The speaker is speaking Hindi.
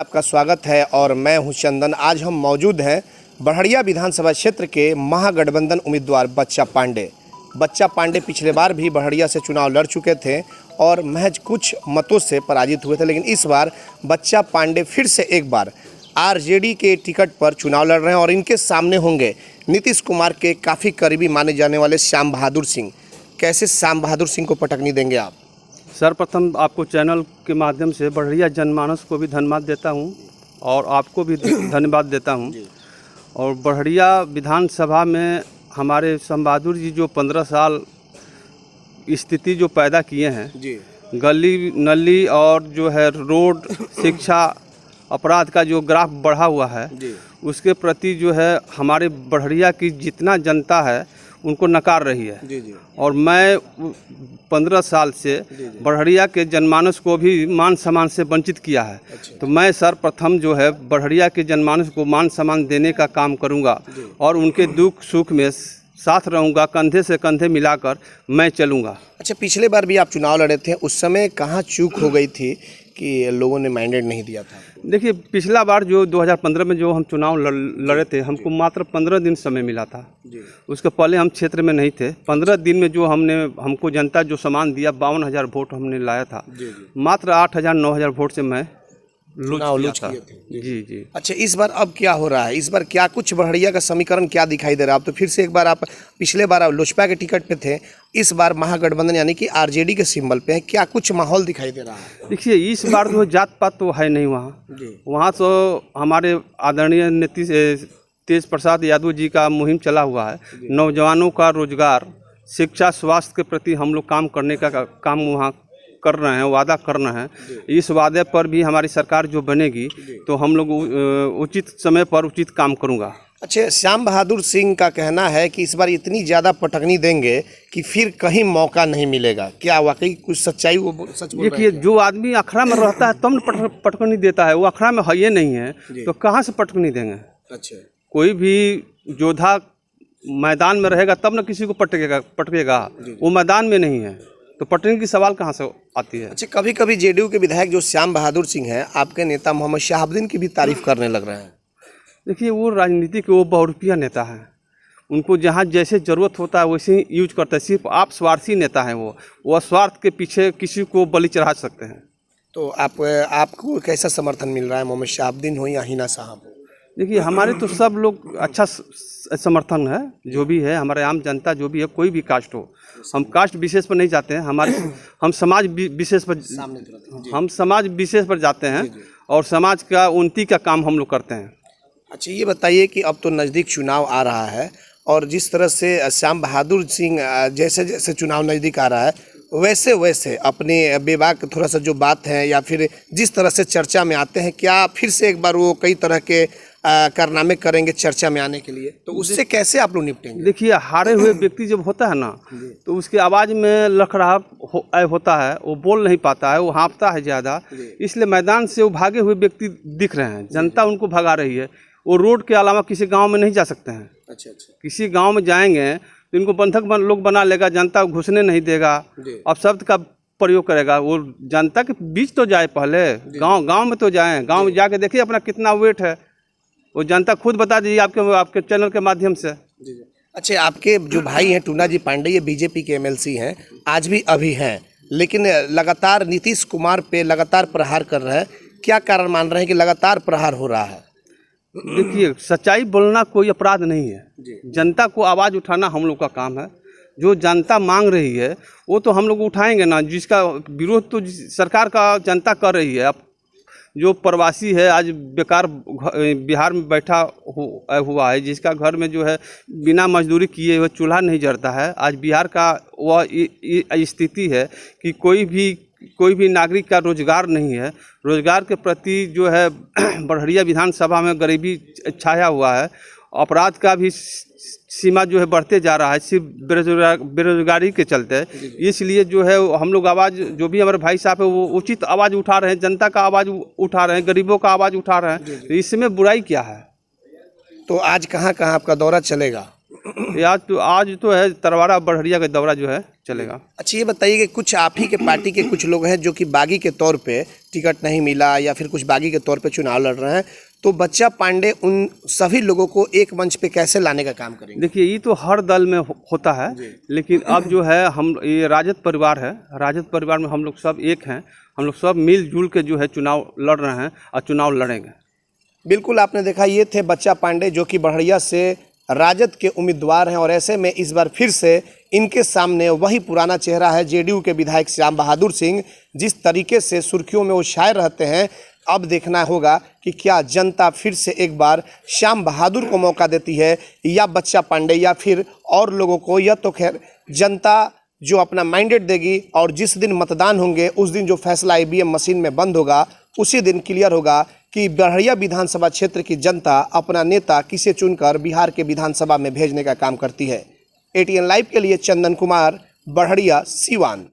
आपका स्वागत है और मैं हूं चंदन। आज हम मौजूद हैं बड़हरिया विधानसभा क्षेत्र के महागठबंधन उम्मीदवार बच्चा पांडे पिछले बार भी बड़हरिया से चुनाव लड़ चुके थे और महज कुछ मतों से पराजित हुए थे, लेकिन इस बार बच्चा पांडे फिर से एक बार आरजेडी के टिकट पर चुनाव लड़ रहे हैं और इनके सामने होंगे नीतीश कुमार के काफ़ी करीबी माने जाने वाले श्याम बहादुर सिंह। कैसे श्याम बहादुर सिंह को पटकनी देंगे आप? सर्वप्रथम आपको चैनल के माध्यम से बड़हरिया जनमानस को भी धन्यवाद देता हूं और आपको भी धन्यवाद देता हूं। और बड़हरिया विधानसभा में हमारे श्याम बहादुर जी जो 15 साल स्थिति जो पैदा किए हैं, गली नली और जो है रोड, शिक्षा, अपराध का जो ग्राफ बढ़ा हुआ है, उसके प्रति जो है हमारे बड़हरिया की जितना जनता है उनको नकार रही है। और मैं 15 साल से बड़हरिया के जनमानस को भी मान सम्मान से वंचित किया है। तो मैं सर्वप्रथम जो है बड़हरिया के जनमानस को मान सम्मान देने का काम करूंगा और उनके दुख सुख में साथ रहूंगा, कंधे से कंधे मिलाकर मैं चलूंगा। अच्छा, पिछले बार भी आप चुनाव लड़े थे, उस समय कहाँ चूक हो गई थी कि लोगों ने मैंडेट नहीं दिया था? देखिए, पिछला बार जो 2015 में जो हम चुनाव लड़े थे, हमको मात्र 15 दिन समय मिला था। उसके पहले हम क्षेत्र में नहीं थे। 15 दिन में जो हमको जनता जो सम्मान दिया, 52,000 वोट हमने लाया था। मात्र 8,000 9,000 वोट से मैं लूच किए थे। जी। अच्छा, इस बार अब क्या हो रहा है? इस बार क्या कुछ बड़हरिया का समीकरण क्या दिखाई दे रहा है? आप तो फिर से एक बार, आप पिछले बार आप लोजपा के टिकट पे थे, इस बार महागठबंधन यानी कि आरजेडी के सिंबल पे है। क्या कुछ माहौल दिखाई दे रहा है? देखिए, इस बार जो जात पात तो है नहीं वहाँ तो हमारे आदरणीय नीतीश तेज प्रसाद यादव जी का मुहिम चला हुआ है। नौजवानों का रोजगार, शिक्षा, स्वास्थ्य के प्रति हम लोग काम करने का काम वहाँ कर रहे हैं, वादा कर रहे हैं। इस वादे पर भी हमारी सरकार जो बनेगी तो हम लोग उचित समय पर उचित काम करूंगा। अच्छा, श्याम बहादुर सिंह का कहना है कि इस बार इतनी ज़्यादा पटकनी देंगे कि फिर कहीं मौका नहीं मिलेगा। क्या वाकई कुछ सच्चाई वो सच बोल रहे हैं? देखिए, जो आदमी अखड़ा में रहता है तब न पटकनी देता है, वो अखड़ा में है ये नहीं है तो कहाँ से पटकनी देंगे? अच्छा, कोई भी योद्धा मैदान में रहेगा तब न किसी को पटकेगा। वो मैदान में नहीं है तो पटकनी की सवाल कहाँ से आती है? अच्छा, कभी कभी जेडीयू के विधायक जो श्याम बहादुर सिंह हैं, आपके नेता मोहम्मद शहाबुद्दीन की भी तारीफ करने लग रहे हैं। देखिए, वो राजनीति के वो बहुरूपिया नेता हैं। उनको जहाँ जैसे ज़रूरत होता है वैसे ही यूज करते हैं। सिर्फ आप स्वार्थी नेता हैं। वो स्वार्थ के पीछे किसी को बलि चढ़ा सकते हैं। तो आपको कैसा समर्थन मिल रहा है, मोहम्मद शहाबुद्दीन हो या हिना साहब हो? देखिए, हमारे तो सब लोग अच्छा समर्थन है। जो भी है हमारे आम जनता, जो भी है, कोई भी कास्ट हो, हम कास्ट विशेष पर नहीं जाते हैं। हम समाज विशेष पर जाते हैं और समाज का उन्नति का काम हम लोग करते हैं। अच्छा, ये बताइए कि अब तो नज़दीक चुनाव आ रहा है और जिस तरह से श्याम बहादुर सिंह जैसे जैसे चुनाव नज़दीक आ रहा है वैसे वैसे अपने बेबाक थोड़ा सा जो बात है या फिर जिस तरह से चर्चा में आते हैं, क्या फिर से एक बार वो कई तरह के कारनामे करेंगे चर्चा में आने के लिए? तो उससे कैसे आप लोग निपटेंगे? देखिए, हारे हुए व्यक्ति जब होता है ना तो उसके आवाज़ में लखड़ाहट होता है, वो बोल नहीं पाता है, वो हाँफता है ज़्यादा। इसलिए मैदान से वो भागे हुए व्यक्ति दिख रहे हैं, जनता उनको भगा रही है। वो रोड के अलावा किसी गांव में नहीं जा सकते हैं। अच्छा, किसी गांव में जाएंगे तो इनको बंधक लोग बना लेगा, जनता घुसने नहीं देगा, अब शब्द का प्रयोग करेगा। वो जनता के बीच तो जाए, पहले गांव में तो जाएं। गांव में जाके देखिए अपना कितना वेट है, वो जनता खुद बता दीजिए आपके चैनल के माध्यम से। अच्छा, आपके जो भाई हैं टूना जी पांडे, ये बीजेपी के एमएलसी हैं, आज भी अभी हैं, लेकिन लगातार नीतीश कुमार पे लगातार प्रहार कर रहे हैं। क्या कारण मान रहे हैं कि लगातार प्रहार हो रहा है? देखिए, सच्चाई बोलना कोई अपराध नहीं है। जनता को आवाज़ उठाना हम लोग का काम है। जो जनता मांग रही है वो तो हम लोग उठाएंगे ना। जिसका विरोध तो सरकार का जनता कर रही है। अब जो प्रवासी है आज बेकार बिहार में बैठा हुआ है, जिसका घर में जो है बिना मजदूरी किए हुए चूल्हा नहीं जलता है, आज बिहार का वह स्थिति है कि कोई भी नागरिक का रोजगार नहीं है। रोजगार के प्रति जो है बड़हरिया विधानसभा में गरीबी छाया हुआ है। अपराध का भी सीमा जो है बढ़ते जा रहा है, सिर्फ बेरोजगारी के चलते। इसलिए जो है हम लोग आवाज़, जो भी हमारे भाई साहब है वो उचित आवाज़ उठा रहे हैं, जनता का आवाज़ उठा रहे हैं, गरीबों का आवाज़ उठा रहे हैं। तो इसमें बुराई क्या है? तो आज कहाँ कहाँ आपका दौरा चलेगा? आज तो है तरवाड़ा बड़हरिया का दौरा जो है चलेगा। अच्छा ये बताइए कि कुछ आप ही के पार्टी के कुछ लोग हैं जो कि बागी के तौर पे टिकट नहीं मिला या फिर कुछ बागी के तौर पे चुनाव लड़ रहे हैं, तो बच्चा पांडे उन सभी लोगों को एक मंच पे कैसे लाने का काम करेंगे? देखिए ये तो हर दल में होता है, लेकिन अब जो है हम ये राजद परिवार है, राजद परिवार में हम लोग सब एक हैं, हम लोग सब मिलजुल के जो है चुनाव लड़ रहे हैं और चुनाव लड़ेंगे। बिल्कुल, आपने देखा ये थे बच्चा पांडे जो कि बड़हरिया से राजद के उम्मीदवार हैं और ऐसे में इस बार फिर से इनके सामने वही पुराना चेहरा है जेडीयू के विधायक श्याम बहादुर सिंह। जिस तरीके से सुर्खियों में वो छाए रहते हैं, अब देखना होगा कि क्या जनता फिर से एक बार श्याम बहादुर को मौका देती है या बच्चा पांडे या फिर और लोगों को। यह तो खैर जनता जो अपना माइंडेड देगी और जिस दिन मतदान होंगे उस दिन जो फैसला ईवीएम मशीन में बंद होगा उसी दिन क्लियर होगा कि बड़हरिया विधानसभा क्षेत्र की जनता अपना नेता किसे चुनकर बिहार के विधानसभा में भेजने का काम करती है। एटीएन लाइव के लिए चंदन कुमार, बड़हरिया, सीवान।